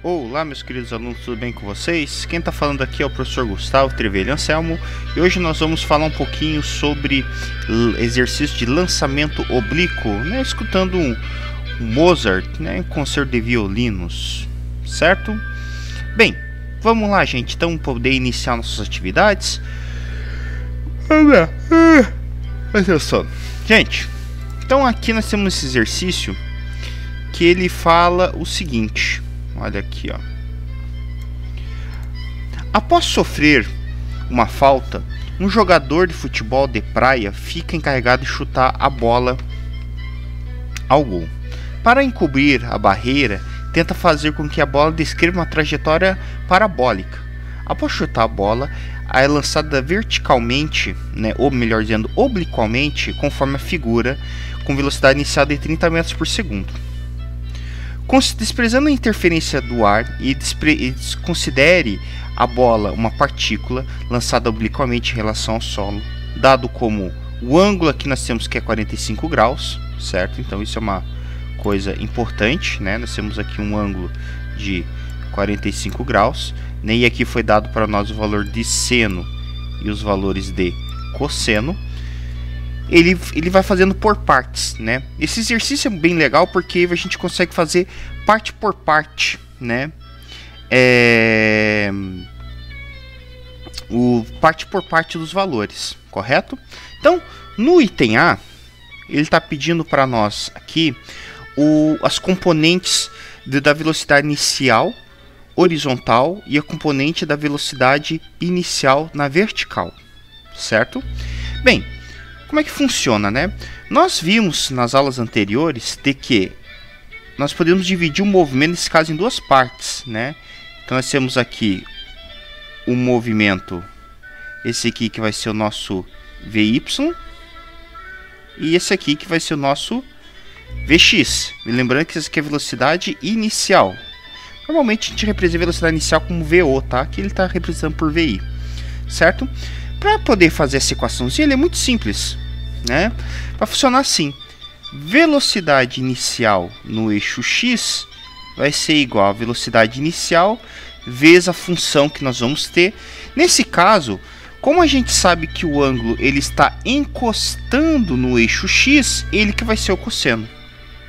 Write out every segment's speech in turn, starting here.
Olá, meus queridos alunos, tudo bem com vocês? Quem está falando aqui é o professor Gustavo Trevelyan Anselmo e hoje nós vamos falar um pouquinho sobre exercício de lançamento oblíquo, né? Escutando um Mozart, né? Um concerto de violinos, certo? Bem, vamos lá, gente, então poder iniciar nossas atividades. Atenção, gente. Então aqui nós temos esse exercício que ele fala o seguinte. Olha aqui, ó. Após sofrer uma falta, um jogador de futebol de praia fica encarregado de chutar a bola ao gol. Para encobrir a barreira, tenta fazer com que a bola descreva uma trajetória parabólica. Após chutar a bola, ela é lançada verticalmente, né, ou melhor dizendo, obliquamente, conforme a figura, com velocidade inicial de 30 metros por segundo. Desprezando a interferência do ar e considere a bola uma partícula lançada obliquamente em relação ao solo, dado como o ângulo aqui nós temos que é 45 graus, certo? Então isso é uma coisa importante, né? Nós temos aqui um ângulo de 45 graus, né? E aqui foi dado para nós o valor de seno e os valores de cosseno. Ele vai fazendo por partes, né? Esse exercício é bem legal porque a gente consegue fazer parte por parte, né? Parte por parte dos valores, correto? Então, no item A, ele está pedindo para nós aqui as componentes da velocidade inicial horizontal e a componente da velocidade inicial na vertical, certo? Bem, como é que funciona, né? Nós vimos nas aulas anteriores de que nós podemos dividir o movimento, nesse caso, em duas partes, né? Então nós temos aqui o movimento, esse aqui que vai ser o nosso VY, e esse aqui que vai ser o nosso VX. Lembrando que essa aqui é a velocidade inicial. Normalmente a gente representa a velocidade inicial como VO, tá? Aqui ele está representando por VI, certo? Para poder fazer essa equaçãozinha, ele é muito simples, né? Vai funcionar assim: velocidade inicial no eixo x vai ser igual a velocidade inicial vezes a função que nós vamos ter. Nesse caso, como a gente sabe que o ângulo ele está encostando no eixo x, ele que vai ser o cosseno.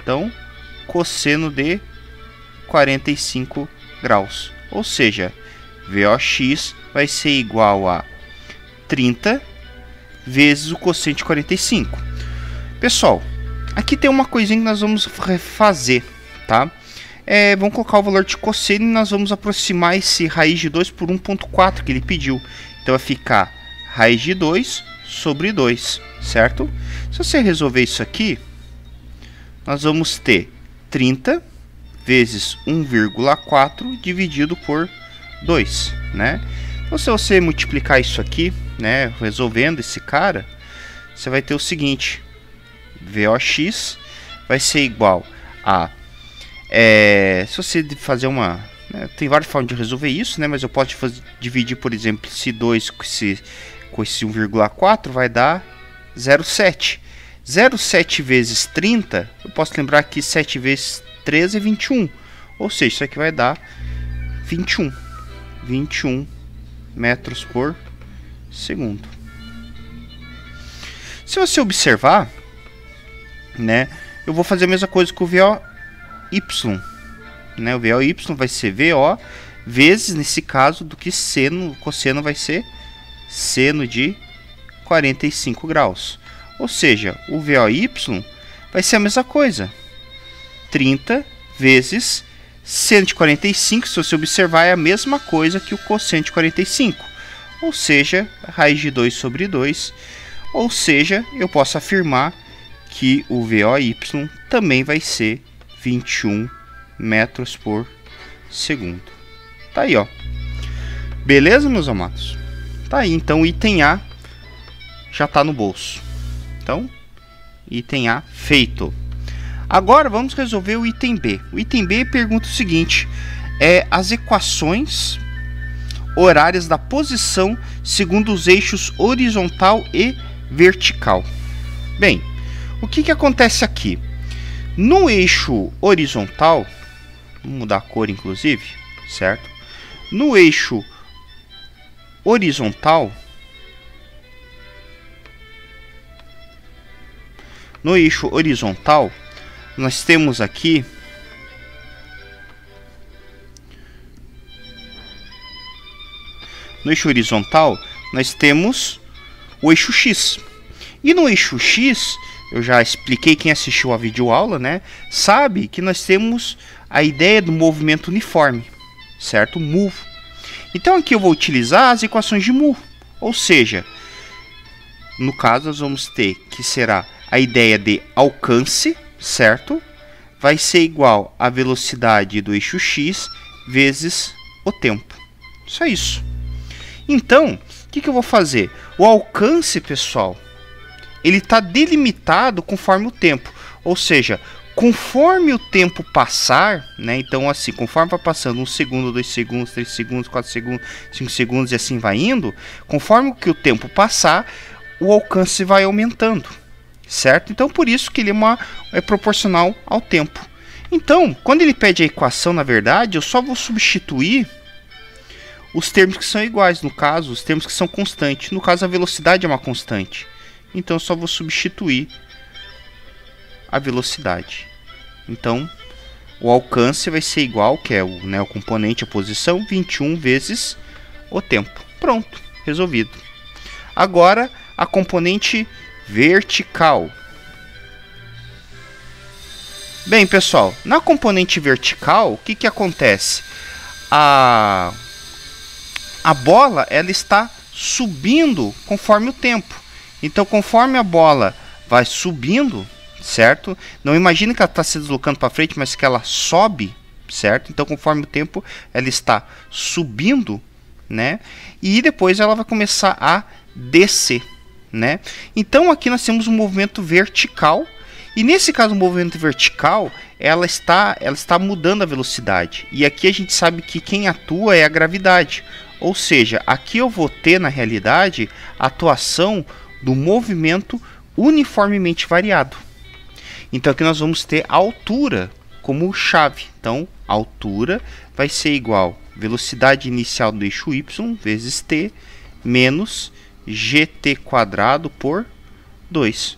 Então, cosseno de 45 graus. Ou seja, VOX vai ser igual a 30 vezes o cosseno de 45. Pessoal, aqui tem uma coisinha que nós vamos refazer, tá? Vamos colocar o valor de cosseno e nós vamos aproximar esse raiz de 2 por 1.4 que ele pediu. Então vai ficar raiz de 2 sobre 2, certo? Se você resolver isso aqui, nós vamos ter 30 vezes 1,4 dividido por 2, né? Então, se você multiplicar isso aqui, né, resolvendo esse cara, você vai ter o seguinte: VOX vai ser igual a... se você fazer uma... né, tem várias formas de resolver isso, né, mas eu posso dividir, por exemplo, esse 2 com esse 1,4 vai dar 0,7. 0,7 vezes 30, eu posso lembrar que 7 vezes 13 é 21. Ou seja, isso aqui vai dar 21 metros por segundo. Se você observar, né, eu vou fazer a mesma coisa com o VOY, né? O VOY vai ser VO vezes, nesse caso, do que seno, cosseno vai ser seno de 45 graus. Ou seja, o VOY vai ser a mesma coisa, 30 vezes seno de 45, se você observar, é a mesma coisa que o cosseno de 45. Ou seja, raiz de 2 sobre 2. Ou seja, eu posso afirmar que o VOY também vai ser 21 metros por segundo. Tá aí, ó. Beleza, meus amados? Tá aí, então o item A já tá no bolso. Então, item A feito. Agora vamos resolver o item B. O item B pergunta o seguinte: as equações horárias da posição segundo os eixos horizontal e vertical. Bem, o que acontece aqui? No eixo horizontal, Vou mudar a cor, inclusive, certo? No eixo horizontal, nós temos aqui o eixo X. E no eixo X, eu já expliquei, quem assistiu a videoaula, né, sabe que nós temos a ideia do movimento uniforme, certo? Move. Então aqui eu vou utilizar as equações de mu, ou seja, no caso nós vamos ter que será a ideia de alcance, certo? Vai ser igual a velocidade do eixo X vezes o tempo. Só isso. Então, o que eu vou fazer? O alcance, pessoal, ele está delimitado conforme o tempo. Ou seja, conforme o tempo passar, né? Então, assim, conforme vai passando 1 segundo, 2 segundos, 3 segundos, 4 segundos, 5 segundos e assim vai indo, conforme que o tempo passar, o alcance vai aumentando, certo? Então, por isso que ele é proporcional ao tempo. Então, quando ele pede a equação, na verdade, eu só vou substituir os termos que são iguais, no caso, os termos que são constantes. No caso, a velocidade é uma constante. Então, eu só vou substituir a velocidade. Então, o alcance vai ser igual, que é o componente, a posição, 21 vezes o tempo. Pronto, resolvido. Agora, a componente vertical. Bem, pessoal, na componente vertical, o que acontece? A bola, ela está subindo conforme o tempo. Então, conforme a bola vai subindo, certo? Não imagine que ela está se deslocando para frente, mas que ela sobe, certo? Então, conforme o tempo, ela está subindo, né? E depois ela vai começar a descer, né? Então, aqui nós temos um movimento vertical. E nesse caso, o movimento vertical, ela está mudando a velocidade. E aqui a gente sabe que quem atua é a gravidade. Ou seja, aqui eu vou ter, na realidade, a atuação do movimento uniformemente variado. Então, aqui nós vamos ter a altura como chave. Então, a altura vai ser igual a velocidade inicial do eixo y vezes t menos gt² por 2.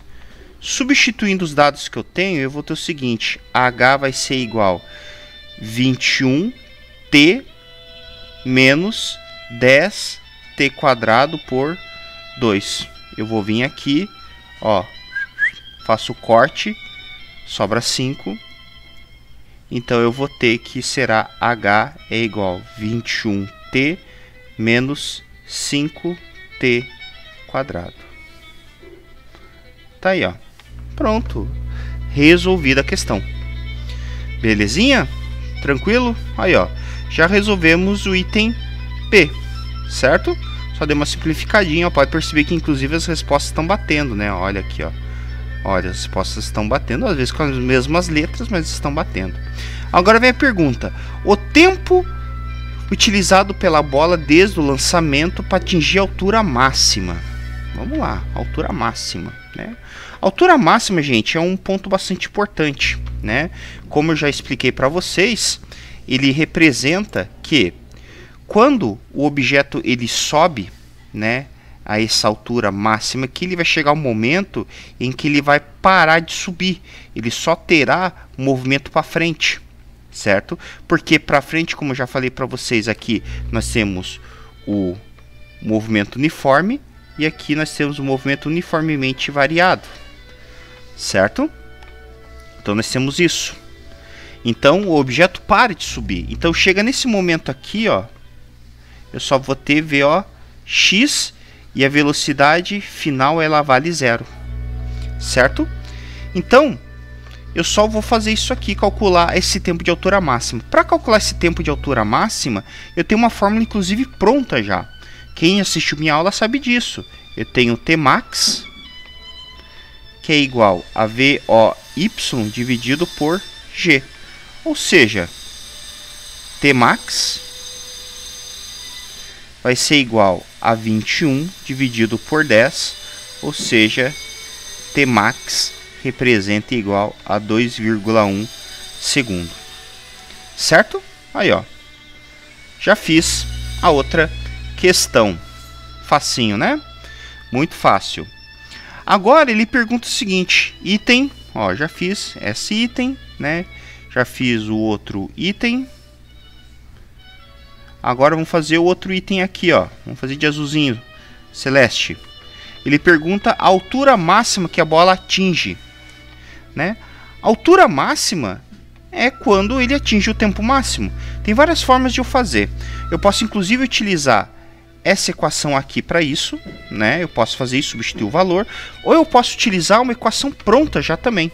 Substituindo os dados que eu tenho, eu vou ter o seguinte: h vai ser igual a 21t menos 10t² por 2. Eu vou vir aqui, ó, faço o corte, sobra 5. Então eu vou ter que será h é igual a 21t menos 5t². Tá aí, ó. Pronto. Resolvida a questão. Belezinha? Tranquilo? Aí, ó. Já resolvemos o item P, certo? Só dei uma simplificadinha, ó. Pode perceber que inclusive as respostas estão batendo, né? Olha aqui, ó. Olha, as respostas estão batendo, às vezes com as mesmas letras, mas estão batendo. Agora vem a pergunta: o tempo utilizado pela bola desde o lançamento para atingir a altura máxima. Vamos lá, altura máxima, né? A altura máxima, gente, é um ponto bastante importante, né? Como eu já expliquei para vocês, ele representa que quando o objeto ele sobe, né, a essa altura máxima, que ele vai chegar um momento em que ele vai parar de subir, ele só terá movimento para frente, certo? Porque para frente, como eu já falei para vocês aqui, nós temos o movimento uniforme e aqui nós temos o movimento uniformemente variado, certo? Então nós temos isso. Então o objeto para de subir. Então chega nesse momento aqui, ó, eu só vou ter Vx e a velocidade final ela vale 0, certo? Então eu só vou fazer isso aqui, calcular esse tempo de altura máxima. Para calcular esse tempo de altura máxima, eu tenho uma fórmula inclusive pronta já. Quem assistiu minha aula sabe disso. Eu tenho Tmax, que é igual a VOY dividido por G. Ou seja, Tmax vai ser igual a 21 dividido por 10. Ou seja, Tmax representa igual a 2,1 segundo. certo? Aí, ó, já fiz a outra questão. Facinho, né? Muito fácil. Agora ele pergunta o seguinte: item, ó, já fiz esse item, né? Já fiz o outro item. Agora vamos fazer o outro item aqui, ó. Vamos fazer de azulzinho, celeste. Ele pergunta a altura máxima que a bola atinge, né? A altura máxima é quando ele atinge o tempo máximo. Tem várias formas de eu fazer. Eu posso inclusive utilizar essa equação aqui para isso, né? Eu posso fazer isso, substituir o valor, ou eu posso utilizar uma equação pronta já também,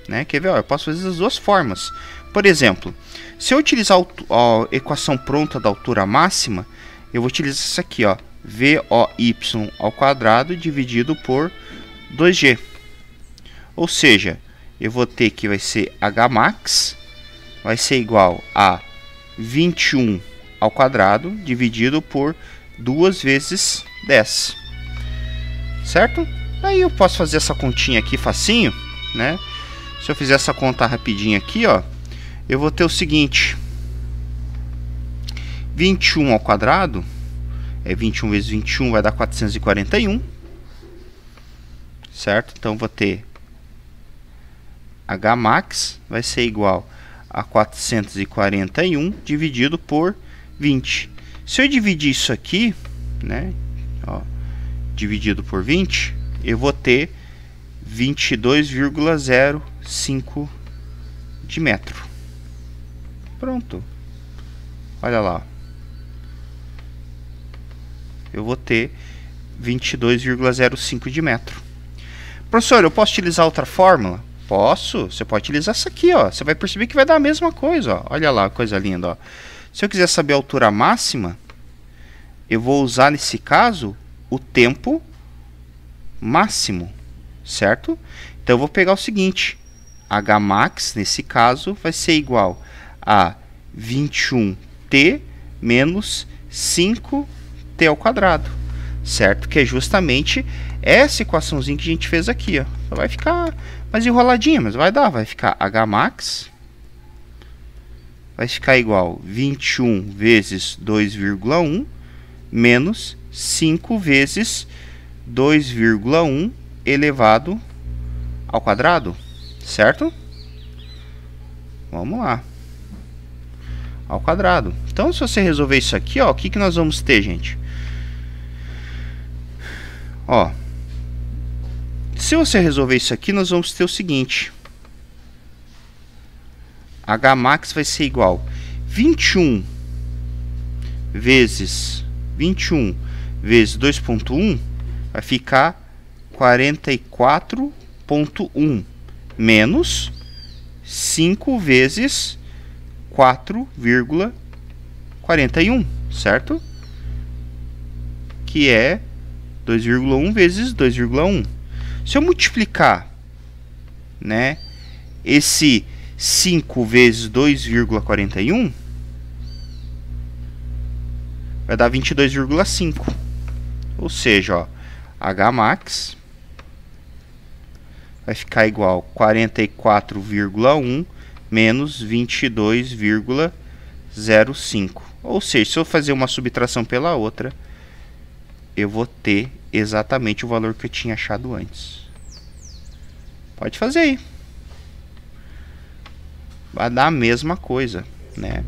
né? Quer ver? Ó, eu posso fazer das duas formas. Por exemplo, se eu utilizar a equação pronta da altura máxima, eu vou utilizar essa aqui, ó, VOY ao quadrado dividido por 2G. Ou seja, eu vou ter que vai ser Hmax vai ser igual a 21 ao quadrado dividido por 2 vezes 10. Certo? Aí eu posso fazer essa continha aqui facinho, né? Se eu fizer essa conta rapidinho aqui, ó, eu vou ter o seguinte: 21 ao quadrado é 21 vezes 21, vai dar 441. Certo? Então vou ter Hmax vai ser igual a 441 dividido por 20. Se eu dividir isso aqui, né, ó, dividido por 20, eu vou ter 22,05 de metro. Pronto. Olha lá. Eu vou ter 22,05 de metro. Professor, eu posso utilizar outra fórmula? Posso. Você pode utilizar essa aqui, ó. Você vai perceber que vai dar a mesma coisa, ó. Olha lá, coisa linda, ó. Se eu quiser saber a altura máxima, eu vou usar nesse caso o tempo máximo, certo? Então eu vou pegar o seguinte: Hmax nesse caso vai ser igual a 21t menos 5t ao quadrado, certo? Que é justamente essa equaçãozinha que a gente fez aqui, ó. Só vai ficar mais enroladinha, mas vai dar. Vai ficar Hmax vai ficar igual 21 vezes 2,1 menos 5 vezes 2,1 elevado ao quadrado, certo? Vamos lá. Ao quadrado. Então, se você resolver isso aqui, ó, o que nós vamos ter, gente? Ó, se você resolver isso aqui, nós vamos ter o seguinte: Hmax vai ser igual 21 vezes 2,1 vai ficar 44,1 menos 5 vezes 4,41, certo? Que é 2,1 vezes 2,1. Se eu multiplicar, né, esse 5 vezes 2,41, vai dar 22,5. Ou seja, ó, Hmax vai ficar igual a 44,1 menos 22,05. Ou seja, se eu fazer uma subtração pela outra, eu vou ter exatamente o valor que eu tinha achado antes. Pode fazer aí. Vai dar a mesma coisa, né?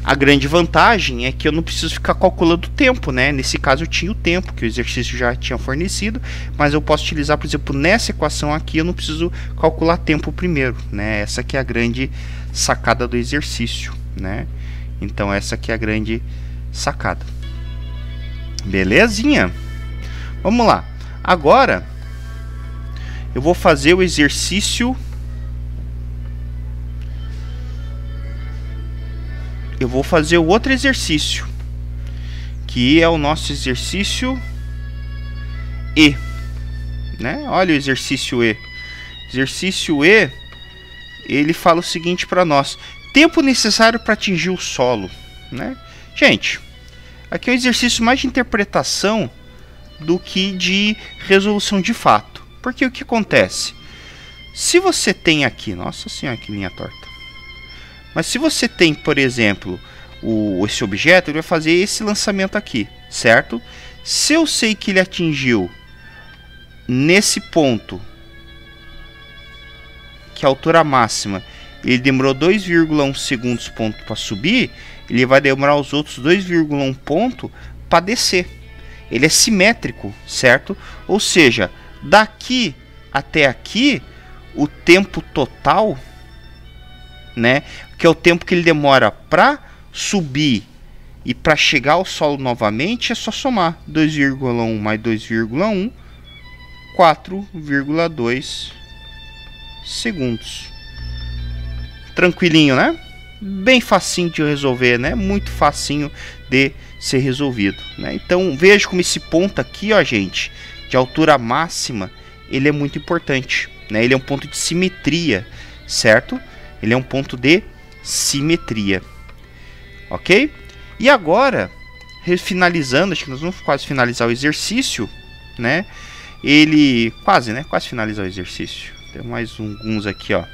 A grande vantagem é que eu não preciso ficar calculando o tempo, né? Nesse caso eu tinha o tempo, que o exercício já tinha fornecido, mas eu posso utilizar, por exemplo, nessa equação aqui, eu não preciso calcular tempo primeiro, né? Essa aqui é a grande sacada do exercício, né? Então essa aqui é a grande sacada. Belezinha? Vamos lá. Agora eu vou fazer o exercício. Eu vou fazer o outro exercício, que é o nosso exercício E, né? Olha o exercício E. Exercício E, ele fala o seguinte para nós: tempo necessário para atingir o solo, né? Gente, aqui é um exercício mais de interpretação do que de resolução de fato. Porque o que acontece? Se você tem aqui, nossa senhora, que linha torta. Mas se você tem, por exemplo, esse objeto, ele vai fazer esse lançamento aqui, certo? Se eu sei que ele atingiu nesse ponto, que é a altura máxima, ele demorou 2,1 segundos para subir, ele vai demorar os outros 2,1 pontos para descer. Ele é simétrico, certo? Ou seja, daqui até aqui, o tempo total, né, que é o tempo que ele demora para subir e para chegar ao solo novamente, é só somar 2,1 mais 2,1, 4,2 segundos. Tranquilinho, né? Bem facinho de resolver, né? Muito facinho de ser resolvido, né? Então veja como esse ponto aqui, ó, gente, de altura máxima, ele é muito importante, né? Ele é um ponto de simetria, certo? Ele é um ponto de simetria, ok? E agora, finalizando, acho que nós vamos quase finalizar o exercício, né? Ele quase, né? Quase finalizar o exercício. Tem mais alguns aqui, ó.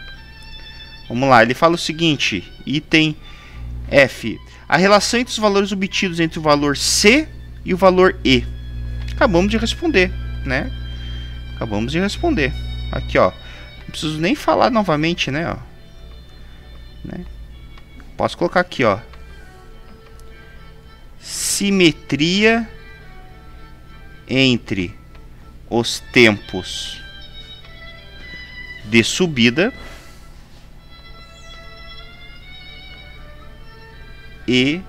Vamos lá, ele fala o seguinte, item F. A relação entre os valores obtidos entre o valor C e o valor E. Acabamos de responder, né? Acabamos de responder. Aqui, ó. Não preciso nem falar novamente, né? Ó. Né? Posso colocar aqui, ó. Simetria entre os tempos de subida e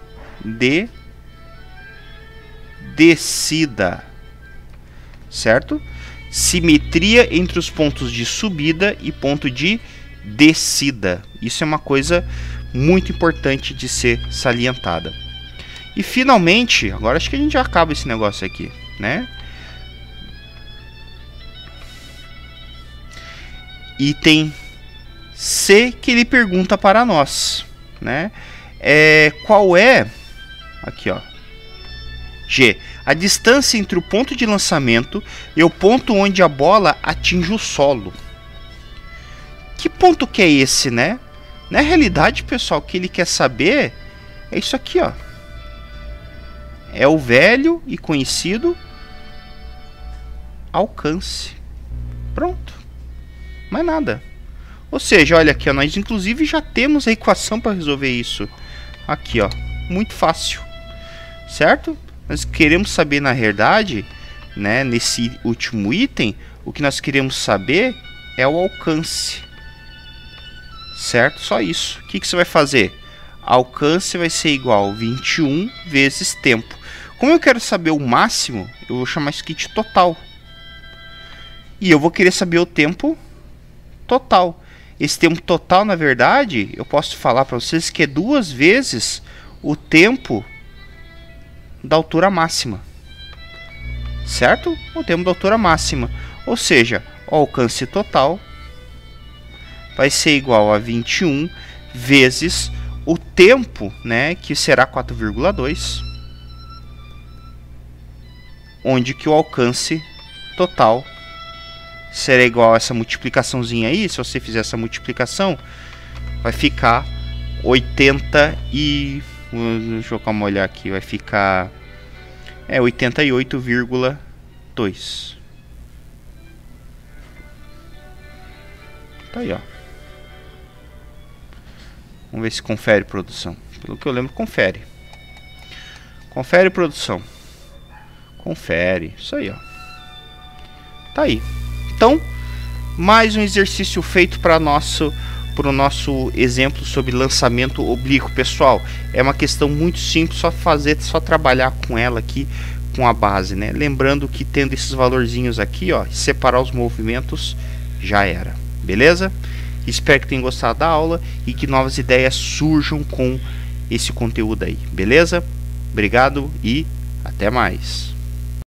de descida, certo? Simetria entre os pontos de subida e ponto de descida. Isso é uma coisa muito importante de ser salientada. E finalmente, agora acho que a gente já acaba esse negócio aqui, né? Item C, que ele pergunta para nós, né? Qual é, aqui, ó, G, a distância entre o ponto de lançamento e o ponto onde a bola atinge o solo. Que ponto que é esse, né? Na realidade, pessoal, o que ele quer saber é isso aqui, ó. É o velho e conhecido alcance. Pronto. Mais nada. Ou seja, olha aqui, ó, nós inclusive já temos a equação para resolver isso. Aqui, ó, muito fácil, certo? Nós queremos saber, na verdade, né, nesse último item, o que nós queremos saber é o alcance, certo? Só isso. O que você vai fazer? Alcance vai ser igual a 21 vezes tempo. Como eu quero saber o máximo, eu vou chamar isso aqui de total. E eu vou querer saber o tempo total. Esse tempo total, na verdade, eu posso falar para vocês que é 2 vezes o tempo da altura máxima. Certo? O tempo da altura máxima. Ou seja, o alcance total vai ser igual a 21 vezes o tempo, né, que será 4,2, onde que o alcance total será igual a essa multiplicaçãozinha aí. Se você fizer essa multiplicação, vai ficar 80 e... deixa eu olhar aqui, vai ficar 88,2. Tá aí, ó. Vamos ver se confere, produção. Pelo que eu lembro, confere. Confere, produção. Confere. Isso aí, ó. Tá aí. Então, mais um exercício feito para o nosso exemplo sobre lançamento oblíquo, pessoal. É uma questão muito simples, só trabalhar com ela aqui, com a base, né? Lembrando que tendo esses valorzinhos aqui, ó, separar os movimentos, já era. Beleza? Espero que tenham gostado da aula e que novas ideias surjam com esse conteúdo aí. Beleza? Obrigado e até mais.